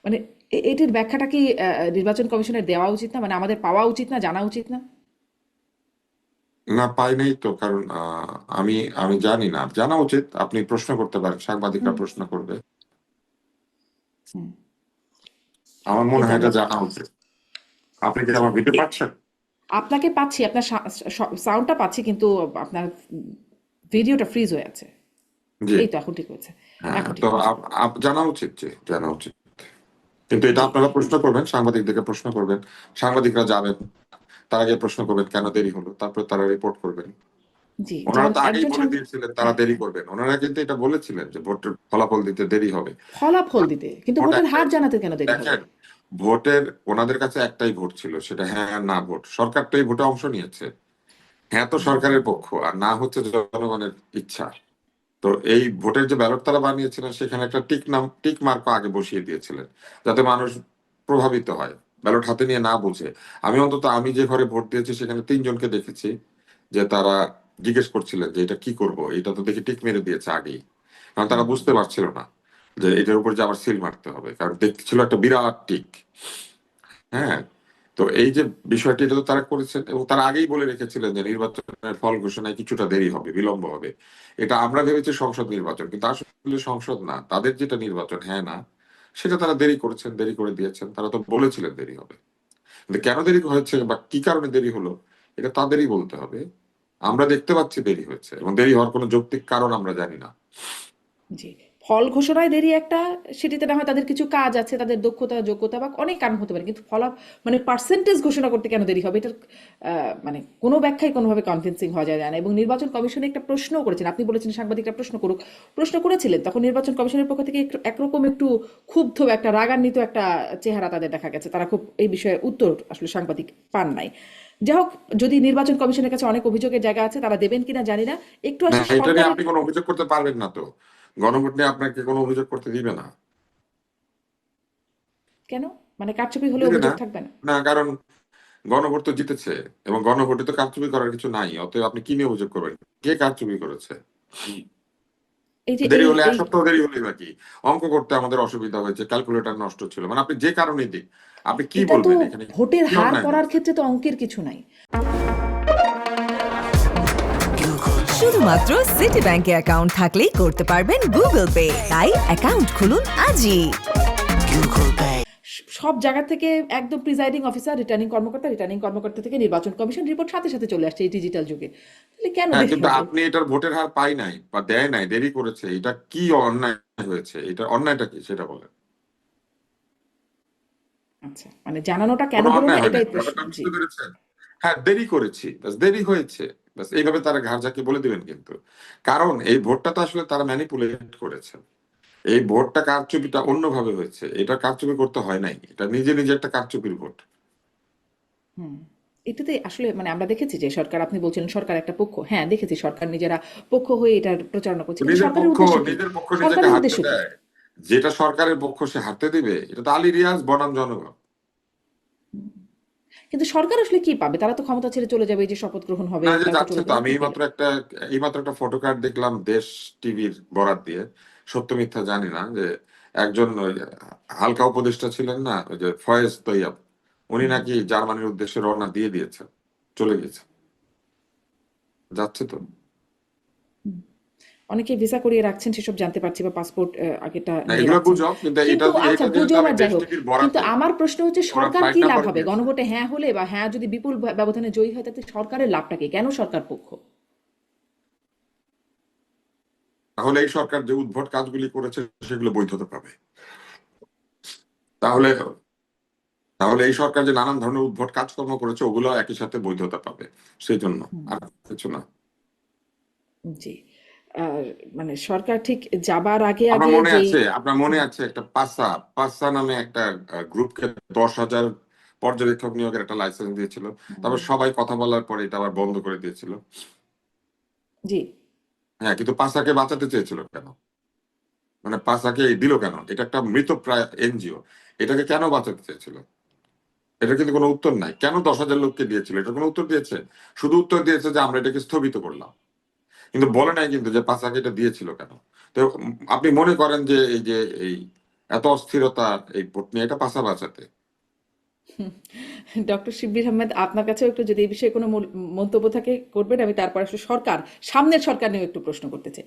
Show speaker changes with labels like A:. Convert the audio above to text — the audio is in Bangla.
A: মানে এটির ব্যাখ্যাটা কি নির্বাচন কমিশনের দেওয়া উচিত না, মানে আমাদের পাওয়া উচিত না, জানা উচিত না?
B: না, পাই নাই তো, কারণ আমি আমি জানি না, জানা উচিত। আপনি প্রশ্ন করতে পারেন, সাংবাদিকরা
A: হুম।
B: প্রশ্ন করবে।
A: হুম।
B: আমার মনে
A: এটা
B: হয় এটা
A: আমরা
B: জানা উচিত। আপনি কি
A: জি,
B: আমার ভিডিও পাচ্ছেন?
A: আপনাকে পাচ্ছি, আপনার সাউন্ডটা পাচ্ছি, কিন্তু আপনার ভিডিওটা ফ্রিজ হয়ে আছে।
B: জি।
A: এই তো এখন ঠিক হয়েছে।
B: হ্যাঁ,
A: এখন
B: তো
A: ঠিক হয়েছে।
B: জানা উচিত, যে জানা উচিত। কিন্তু এটা
A: জি।
B: আপনারা প্রশ্ন করবেন, সাংবাদিকদেরকে প্রশ্ন করবেন। সাংবাদিকরা যাবেন, তার আগে প্রশ্ন করবেন কেন দেরি হলো, তারপর তারা রিপোর্ট করবেন।
A: জি,
B: ওনারা তো আগেই
A: একজন
B: বলে দিয়েছিলেন তারা
A: হ্যাঁ,
B: দেরি
A: হ্যাঁ।
B: করবেন, ওনারা কিন্তু এটা বলেছিলেন যে ভোটের ফলাফল দিতে দেরি হবে।
A: ফলাফল দিতে, কিন্তু
B: ভোট
A: ভোটের হার
B: একটাই ছিল।
A: জানাতে কেন দেরি হবে?
B: দেখেন, ভোটের ওনাদের কাছে একটাই ভোট ছিল, সেটা হ্যাঁ আর না ভোট। সরকার তো এই ভোটে অংশ নিয়েছে। হ্যাঁ তো সরকারের পক্ষ, আর না হচ্ছে জনগণের ইচ্ছা। তো এই ভোটের যে ব্যালট তারা বানিয়েছিলেন, সেখানে একটা টিক মার্কও আগে বসিয়ে দিয়েছিলেন, যাতে মানুষ প্রভাবিত হয়, ব্যালট হাতে নিয়ে না বুঝে। আমি যে ঘরে ভোট দিয়েছি সেখানে তিনজনকে দেখেছি যে তারা জিজ্ঞেস করছিলেন যে এটা কি করব, এটা তো দেখি টিক মেরে দিয়েছে আগেই। কারণ তারা বুঝতে পারছিল না যে এটার উপর যে আবার সিল মারতে হবে, কারণ দেখছিল একটা বিরাট টিক। হ্যাঁ। তো এই যে বিষয়টি, এটা তো তারা করেছেন, এবং তারা আগেই বলে রেখেছিলেন যে নির্বাচনের ফল ঘোষণায় কিছুটা দেরি হবে, বিলম্ব হবে। এটা আমরা ভেবেছি সংসদ নির্বাচন, কিন্তু আসলে সংসদ না, তাদের যেটা নির্বাচন, হ্যাঁ না, সেটা তারা দেরি করেছেন, দেরি করে দিয়েছেন। তারা তো বলেছিলেন দেরি হবে, কিন্তু কেন দেরি হয়েছে বা কি কারণে দেরি হলো, এটা তাদেরই বলতে হবে। আমরা দেখতে পাচ্ছি দেরি হয়েছে, এবং দেরি হওয়ার কোনো যৌক্তিক কারণ আমরা জানি না।
A: জি। ফল ঘোষণায় দেরি একটা, সেটিতে না হয় তাদের কিছু কাজ আছে, তাদের দক্ষতা, যোগ্যতা বা অনেক কারণ হতে পারে। কিন্তু মানে পার্সেন্টেজ ঘোষণা করতে কেন দেরি হবে? এটার মানে কোনো ব্যাখ্যাই কোনোভাবে কনভিন্সিং হওয়া যায় না। এবং নির্বাচন কমিশনে একটা প্রশ্নও করেছেন। আপনি বলেছেন সাংবাদিকরা প্রশ্ন করুক। প্রশ্ন করেছিলেন। তখন নির্বাচন কমিশনের পক্ষ থেকে একরকম একটু ক্ষুব্ধ, একটা রাগান্বিত একটা চেহারা তাদের দেখা গেছে। তারা খুব এই বিষয়ে উত্তর আসলে সাংবাদিক পান নাই। যাই হোক, যদি নির্বাচন কমিশনের কাছে অনেক অভিযোগের জায়গা আছে, তারা দেবেন কিনা জানি না। একটু
B: না,
A: আসি
B: এটা নিয়ে
A: সরকারের।
B: আপনি কোনো অভিযোগ করতে পারবেন না তো। গণভোট নিয়ে আপনাকে কোনো অভিযোগ করতে দিবে না।
A: কেন? মানে কারচুপি হলে
B: দিবে না।
A: অভিযোগ থাকবে না?
B: না, কারণ গণভোট তো জিতেছে, এবং গণভোটে তো কারচুপি করার কিছু নাই, অতএব আপনি কি নিয়ে অভিযোগ করবেন? কে কারচুপি করেছে?
A: এই যে
B: দেরি
A: এই
B: হলে এক
A: এই
B: সপ্তাহ দেরি হলে নাকি? অঙ্ক করতে আমাদের অসুবিধা হয়েছে, ক্যালকুলেটর নষ্ট ছিল, মানে আপনি যে কারণেই দিক, আপনি কি
A: এটা তো
B: বলবেন এখানে?
A: ভোটের
B: কি
A: হার
B: অন্যায়
A: করার
B: হয়েছে?
A: ক্ষেত্রে তো অঙ্কের কিছু নাই।
C: শুধুমাত্র সিটি ব্যাংকে অ্যাকাউন্ট থাকলেই করতে পারবেন গুগল পে। তাই অ্যাকাউন্ট খুলুন আজই।
A: সব জায়গা থেকে একদম প্রিজাইডিং অফিসার, রিটার্নিং কর্মকর্তা থেকে নির্বাচন কমিশন রিপোর্ট সাথে সাথে চলে আসছে এই ডিজিটাল যুগে। তাহলে কেন
B: হ্যাঁ,
A: দেরি
B: কিন্তু
A: হবে?
B: আপনি এটার ভোটের হার পাই নাই বা দেয় নাই, দেরি করেছে, এটা কি অন্যায় হয়েছে? এটা অন্যায়টা কি সেটা বলেন।
A: আচ্ছা, মানে জানানোটা কেন
B: কোনো
A: হলো না
B: অন্যায় হয় নাই,
A: এটাই প্রশ্ন।
B: ব্যাপারটা
A: জি।
B: বুঝতে পেরেছেন? হ্যাঁ, দেরি করেছি, ব্যাস দেরি হয়েছে, ব্যাস এইভাবে তারা ঘাড় ঝাঁকিয়ে বলে দিবেন কিন্তু। কারণ এই ভোটটা তো আসলে তারা ম্যানিপুলেট করেছে। এই ভোটটা কারচুপিটা অন্যভাবে হয়েছে, এটা কারচুপি করতে হয় নাই, এটা নিজে নিজে একটা কারচুপির ভোট।
A: হুম। এটাতে আসলে মানে আমরা দেখেছি যে সরকার, আপনি বলছিলেন সরকার একটা পক্ষ, হ্যাঁ দেখেছি সরকার নিজেরা পক্ষ হয়ে এটার প্রচারণা করছে, কিন্তু
B: নিজের
A: সরকারের
B: পক্ষ
A: উদ্দেশ্য কি?
B: নিজের পক্ষ নিজেকে
A: সরকারের
B: হারতে
A: উদ্দেশ্য কি?
B: দেয়? যেটা সরকারের পক্ষ সে হারতে দিবে? এটা তো আলী রিয়াজ বনাম জনগণ।
A: কিন্তু সরকার আসলে কি পাবে? তারা তো ক্ষমতা ছেড়ে চলে যাবে, এই যে শপথ গ্রহণ হবে,
B: না, যে
A: তারা তো
B: যাচ্ছে
A: চলে
B: তো,
A: যাবে,
B: আমি
A: কি পেল?
B: এইমাত্র একটা ফটো কার্ড দেখলাম দেশ টিভির বরাত দিয়ে। সত্য মিথ্যা জানি না, যে একজন ওই হালকা উপদেষ্টা ছিলেন না, ওই যে ফয়েজ তৈয়াব, উনি নাকি জার্মানির উদ্দেশ্যে রওনা দিয়ে দিয়েছেন, চলে গেছে, যাচ্ছে তো।
A: অনেকে ভিসা করিয়ে রাখছেন সেসব জানতে পারছি, বা পাসপোর্ট আগেটা
B: না,
A: নিয়ে
B: এগুলো
A: রাখছেন।
B: গুজব, কিন্তু
A: কিন্তু আচ্ছা,
B: এটা যেহেতু
A: গুজব
B: আমি
A: আর যাই
B: দেশ
A: হোক,
B: টিভির
A: কিন্তু
B: বরাতে,
A: আমার প্রশ্ন হচ্ছে
B: ওরা
A: সরকার
B: ফ্লাইট
A: কি লাভ
B: নাম্বার
A: হবে
B: দিয়েছে।
A: গণভোটে হ্যাঁ হলে, বা হ্যাঁ যদি বিপুল ব্যবধানে জয়ী হয়, তাতে সরকারের লাভটা কি? কেন সরকার পক্ষ?
B: তাহলে এই সরকার যে উদ্ভট কাজগুলি করেছে সেগুলো বৈধতা পাবে। তাহলে তাহলে এই সরকার যে নানান ধরনের উদ্ভট কাজকর্ম করেছে, ওগুলো একই সাথে বৈধতা পাবে, সেই জন্য। আর কিছু না।
A: জি। আর মানে সরকার ঠিক যাবার আগে
B: আপনার
A: আগে
B: মনে
A: যেই
B: আছে আপনার মনে আছে একটা পাসা পাসা নামে একটা গ্রুপকে 10,000 পর্যবেক্ষক নিয়োগের একটা লাইসেন্স দিয়েছিল। তারপর সবাই কথা বলার পরে এটা আবার বন্ধ করে দিয়েছিল।
A: জি।
B: হ্যাঁ, কিন্তু পাসাকে বাঁচাতে চেয়েছিল কেন? মানে পাসাকে দিল কেন? এটা একটা মৃতপ্রায় এনজিও, এটাকে কেন বাঁচাতে চেয়েছিল? এটা কিন্তু কোনো উত্তর নাই। কেন 10,000 লোককে দিয়েছিল, এটা কোনো উত্তর দিয়েছে? শুধু উত্তর দিয়েছে যে আমরা এটাকে স্থগিত করলাম, কিন্তু বলে নাই কিন্তু যে পাসাকে এটা দিয়েছিল কেন। তো আপনি মনে করেন যে এই এত অস্থিরতা এই ভোট নিয়ে, এটা পাশা বাঁচাতে।
A: ডক্টর শিব্বির আহমেদ, আপনার কাছেও একটু যদি এই বিষয়ে কোনো মন্তব্য থাকে করবেন, আমি তারপর আসলে সরকার, সামনের সরকার নিয়েও একটু প্রশ্ন করতে চাই।